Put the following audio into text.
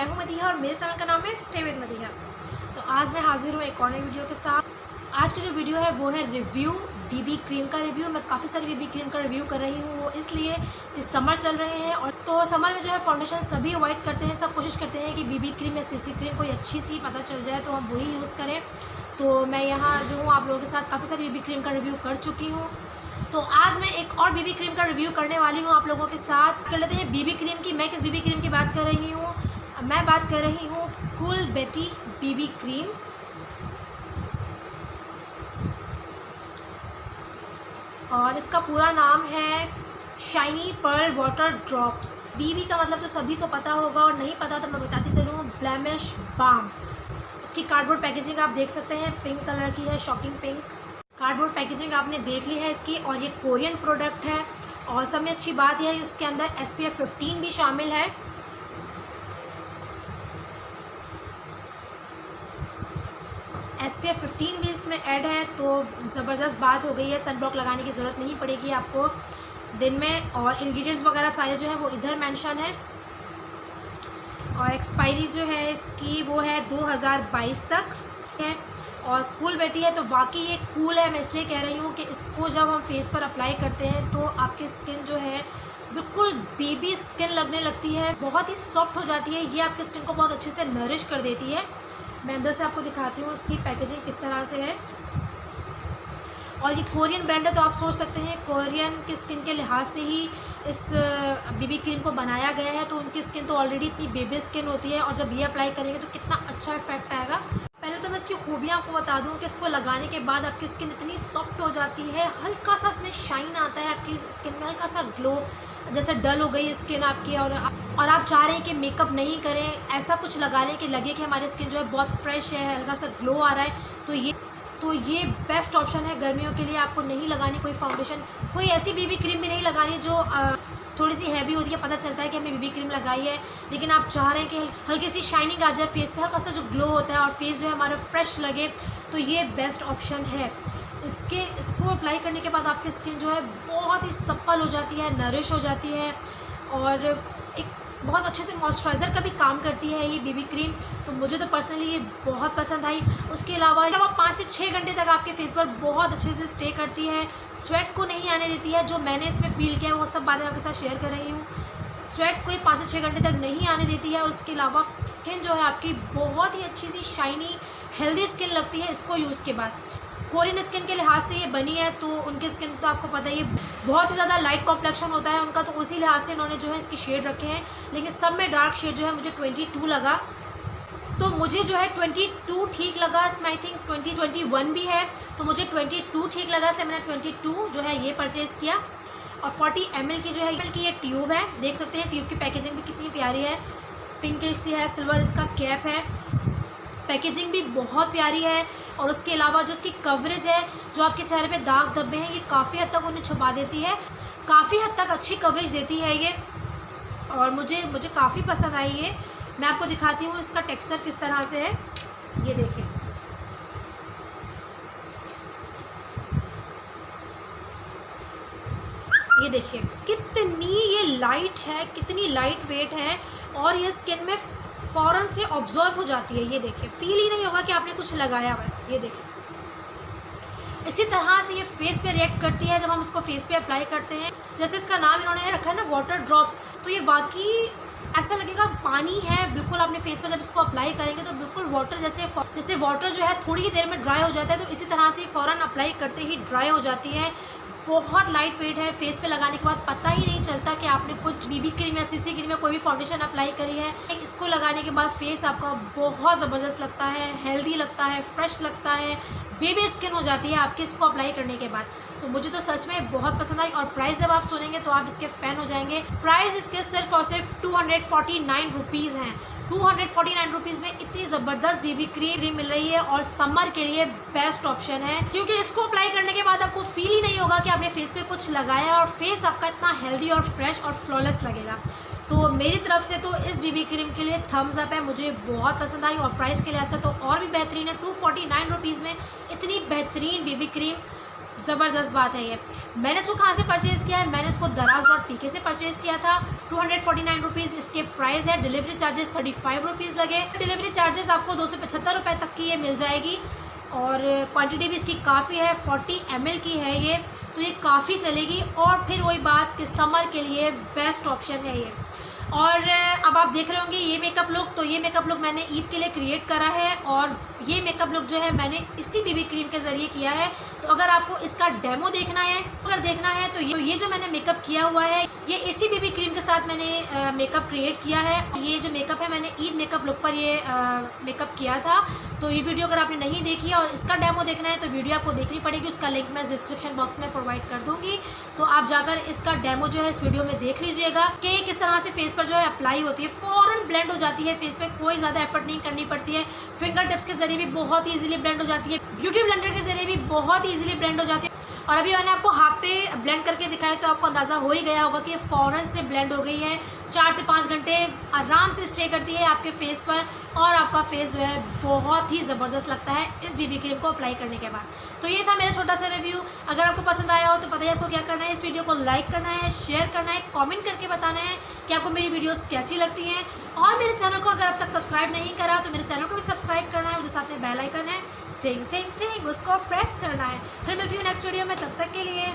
मैं हूं मदीहा और मेरे चैनल का नाम है स्टे विद मदीहा। तो आज मैं हाजिर हूं एक और नई वीडियो के साथ। आज की जो वीडियो है वो है रिव्यू बीबी क्रीम का रिव्यू। मैं काफ़ी सारी बीबी क्रीम का रिव्यू कर रही हूँ, वो इसलिए कि समर चल रहे हैं और तो समर में जो है फाउंडेशन सभी अवॉइड करते हैं। सब कोशिश करते हैं कि बीबी क्रीम या सीसी क्रीम कोई अच्छी सी पता चल जाए तो हम वही यूज़ करें। तो मैं यहाँ जो हूँ आप लोगों के साथ काफ़ी सारी बीबी क्रीम का रिव्यू कर चुकी हूँ। तो आज मैं एक और बीबी क्रीम का रिव्यू करने वाली हूँ आप लोगों के साथ। कर लेते हैं बीबी क्रीम की। मैं किस बीबी क्रीम की बात कर रही हूँ? मैं बात कर रही हूँ कूल बेटी बीबी क्रीम। और इसका पूरा नाम है शाइनी पर्ल वाटर ड्रॉप्स। बीबी का मतलब तो सभी को पता होगा और नहीं पता तो मैं बताती चलूँ, ब्लेमिश बाम। इसकी कार्डबोर्ड पैकेजिंग आप देख सकते हैं, पिंक कलर की है, शॉकिंग पिंक। कार्डबोर्ड पैकेजिंग आपने देख ली है इसकी। और ये कोरियन प्रोडक्ट है और सब में अच्छी बात यह है इसके अंदर SPF 15 भी शामिल है। SPF 15 भी इसमें ऐड है तो ज़बरदस्त बात हो गई है। सनब्लॉक लगाने की ज़रूरत नहीं पड़ेगी आपको दिन में। और इंग्रेडिएंट्स वगैरह सारे जो है वो इधर मेंशन है। और एक्सपायरी जो है इसकी वो है 2022 तक है। और कूल बेटी है तो वाकई ये कूल है। मैं इसलिए कह रही हूँ कि इसको जब हम फेस पर अप्लाई करते हैं तो आपकी स्किन जो है बिल्कुल बेबी स्किन लगने लगती है, बहुत ही सॉफ्ट हो जाती है। ये आपकी स्किन को बहुत अच्छे से नरिश कर देती है। मैं अंदर से आपको दिखाती हूँ इसकी पैकेजिंग किस तरह से है। और ये कोरियन ब्रांड है तो आप सोच सकते हैं कोरियन की स्किन के लिहाज से ही इस बीबी क्रीम को बनाया गया है। तो उनकी स्किन तो ऑलरेडी इतनी बेबी स्किन होती है और जब ये अप्लाई करेंगे तो कितना अच्छा इफेक्ट आएगा। पहले तो मैं इसकी खूबियाँ आपको बता दूं कि इसको लगाने के बाद आपकी स्किन इतनी सॉफ्ट हो जाती है, हल्का सा इसमें शाइन आता है आपकी स्किन में, हल्का सा ग्लो, जैसे डल हो गई स्किन आपकी और आप चाह रहे हैं कि मेकअप नहीं करें, ऐसा कुछ लगा लें कि लगे कि हमारी स्किन जो है बहुत फ्रेश है, हल्का सा ग्लो आ रहा है। तो ये बेस्ट ऑप्शन है गर्मियों के लिए। आपको नहीं लगानी कोई फाउंडेशन, कोई ऐसी बीबी क्रीम भी नहीं लगानी जो थोड़ी सी हैवी होती है। पता चलता है कि हमने बीबी क्रीम लगाई है लेकिन आप चाह रहे हैं कि हल्की सी शाइनिंग आ जाए फेस पे, हल्का सा जो ग्लो होता है और फेस जो है हमारा फ्रेश लगे, तो ये बेस्ट ऑप्शन है। इसको अप्लाई करने के बाद आपकी स्किन जो है बहुत ही सप्पल हो जाती है, नरिश हो जाती है और एक बहुत अच्छे से मॉइस्चराइज़र का भी काम करती है ये बीबी क्रीम। तो मुझे तो पर्सनली ये बहुत पसंद आई। उसके अलावा 5 से 6 घंटे तक आपके फेस पर बहुत अच्छे से स्टे करती है, स्वेट को नहीं आने देती है। जो मैंने इसमें फील किया वो सब बातें आपके साथ शेयर कर रही हूँ। स्वेट कोई 5 से 6 घंटे तक नहीं आने देती है। उसके अलावा स्किन जो है आपकी बहुत ही अच्छी सी शाइनी हेल्दी स्किन लगती है इसको यूज़ के बाद। कोरियन स्किन के लिहाज से ये बनी है तो उनकी स्किन तो आपको पता ही है बहुत ही ज़्यादा लाइट कॉम्प्लेक्शन होता है उनका, तो उसी लिहाज से इन्होंने जो है इसकी शेड रखे हैं। लेकिन सब में डार्क शेड जो है मुझे 22 लगा, तो मुझे जो है 22 ठीक लगा। इसमें आई थिंक 2021 भी है तो मुझे 22 ठीक लगा, इसलिए मैंने 22 जो है ये परचेज़ किया। और 40 ml की जो है की ये ट्यूब है, देख सकते हैं ट्यूब की पैकेजिंग भी कितनी प्यारी है, पिंकिश सी है, सिल्वर इसका कैप है, पैकेजिंग भी बहुत प्यारी है। और उसके अलावा जो इसकी कवरेज है, जो आपके चेहरे पे दाग धब्बे हैं, ये काफ़ी हद तक उन्हें छुपा देती है, काफ़ी हद तक अच्छी कवरेज देती है ये। और मुझे काफ़ी पसंद आई ये। मैं आपको दिखाती हूँ इसका टेक्सचर किस तरह से है, ये देखिए। ये देखिए कितनी ये लाइट है, कितनी लाइट वेट है और ये स्किन में फ़ौरन से ऑब्जर्व हो जाती है। ये देखिए, फील ही नहीं होगा कि आपने कुछ लगाया हुआ है। ये देखिए इसी तरह से ये फेस पे रिएक्ट करती है जब हम इसको फेस पे अप्लाई करते हैं। जैसे इसका नाम इन्होंने रखा है ना वाटर ड्रॉप्स, तो ये वाकई ऐसा लगेगा पानी है बिल्कुल। आपने फेस पर जब इसको अप्लाई करेंगे तो बिल्कुल वाटर जैसे वाटर जो है थोड़ी ही देर में ड्राई हो जाता है, तो इसी तरह से फ़ौरन अप्लाई करते ही ड्राई हो जाती है। बहुत लाइट वेट है, फेस पे लगाने के बाद पता ही नहीं चलता कि आपने कुछ बीबी क्रीम या सीसी क्रीम या कोई भी फाउंडेशन अप्लाई करी है। इसको लगाने के बाद फेस आपका बहुत ज़बरदस्त लगता है, हेल्दी लगता है, फ्रेश लगता है, बेबी स्किन हो जाती है आपकी इसको अप्लाई करने के बाद। तो मुझे तो सच में बहुत पसंद आई। और प्राइस जब आप सुनेंगे तो आप इसके फ़ैन हो जाएंगे। प्राइस इसके सिर्फ और सिर्फ 249 रुपीज़ हैं। 249 रुपीज़ में इतनी ज़बरदस्त बीबी क्रीम मिल रही है और समर के लिए बेस्ट ऑप्शन है, क्योंकि इसको अप्लाई करने के बाद आपको फील ही नहीं होगा कि आपने फेस पे कुछ लगाया है और फेस आपका इतना हेल्दी और फ्रेश और फ्लॉलेस लगेगा। तो मेरी तरफ से तो इस बीबी क्रीम के लिए थम्स अप है, मुझे बहुत पसंद आई। और प्राइस के लिहाज से तो और भी बेहतरीन है। 249 रुपीज़ में इतनी बेहतरीन बीबी क्रीम ज़बरदस्त बात है ये। मैंने इसको कहाँ से परचेज़ किया है? मैंने इसको daraz.pk से परचेज़ किया था। 249 रुपीज़ इसके प्राइस है। डिलीवरी चार्जेस 35 रुपीज़ लगे। डिलीवरी चार्जेस आपको 275 रुपये तक की ये मिल जाएगी और क्वांटिटी भी इसकी काफ़ी है, 40 ml की है ये, तो ये काफ़ी चलेगी। और फिर वही बात कि समर के लिए बेस्ट ऑप्शन है ये। और अब आप देख रहे होंगे ये मेकअप लुक, तो ये मेकअप लुक मैंने ईद के लिए क्रिएट करा है और ये मेकअप लुक जो है मैंने इसी बीबी क्रीम के ज़रिए किया है। तो अगर आपको इसका डेमो देखना है, तो ये जो मैंने मेकअप किया हुआ है ये इसी बीबी क्रीम के साथ मैंने मेकअप क्रिएट किया है। ये जो मेकअप है मैंने ईद मेकअप लुक पर ये मेकअप किया था। तो ये वीडियो अगर आपने नहीं देखी है और इसका डेमो देखना है तो वीडियो आपको देखनी पड़ेगी, उसका लिंक मैं डिस्क्रिप्शन बॉक्स में प्रोवाइड कर दूँगी। तो आप जाकर इसका डेमो जो है इस वीडियो में देख लीजिएगा कि किस तरह से फेस पर जो है अप्लाई होती है, फ़ौरन ब्लेंड हो जाती है फेस पे, कोई ज़्यादा एफर्ट नहीं करनी पड़ती है। फिंगर टिप्स के ज़रिए भी बहुत ईजिली ब्लेंड हो जाती है, ब्यूटी ब्लेंडर के ज़रिए भी बहुत ईजिली ब्लेंड हो जाती है। और अभी मैंने आपको हाथ पे ब्लेंड करके दिखाया तो आपको अंदाज़ा हो ही गया होगा कि फ़ौरन से ब्लेंड हो गई है। 4 से 5 घंटे आराम से स्टे करती है आपके फेस पर और आपका फेस जो है बहुत ही ज़बरदस्त लगता है इस बीबी क्रीम को अप्लाई करने के बाद। तो ये था मेरा छोटा सा रिव्यू। अगर आपको पसंद आया हो तो पता है आपको क्या करना है, इस वीडियो को लाइक करना है, शेयर करना है, कमेंट करके बताना है कि आपको मेरी वीडियोस कैसी लगती हैं। और मेरे चैनल को अगर अब तक सब्सक्राइब नहीं करा तो मेरे चैनल को भी सब्सक्राइब करना है और जो साथ में बेल आइकन है टिंग टिंग टिंग उसको प्रेस करना है। फिर मिलती हूँ नेक्स्ट वीडियो में, तब तक के लिए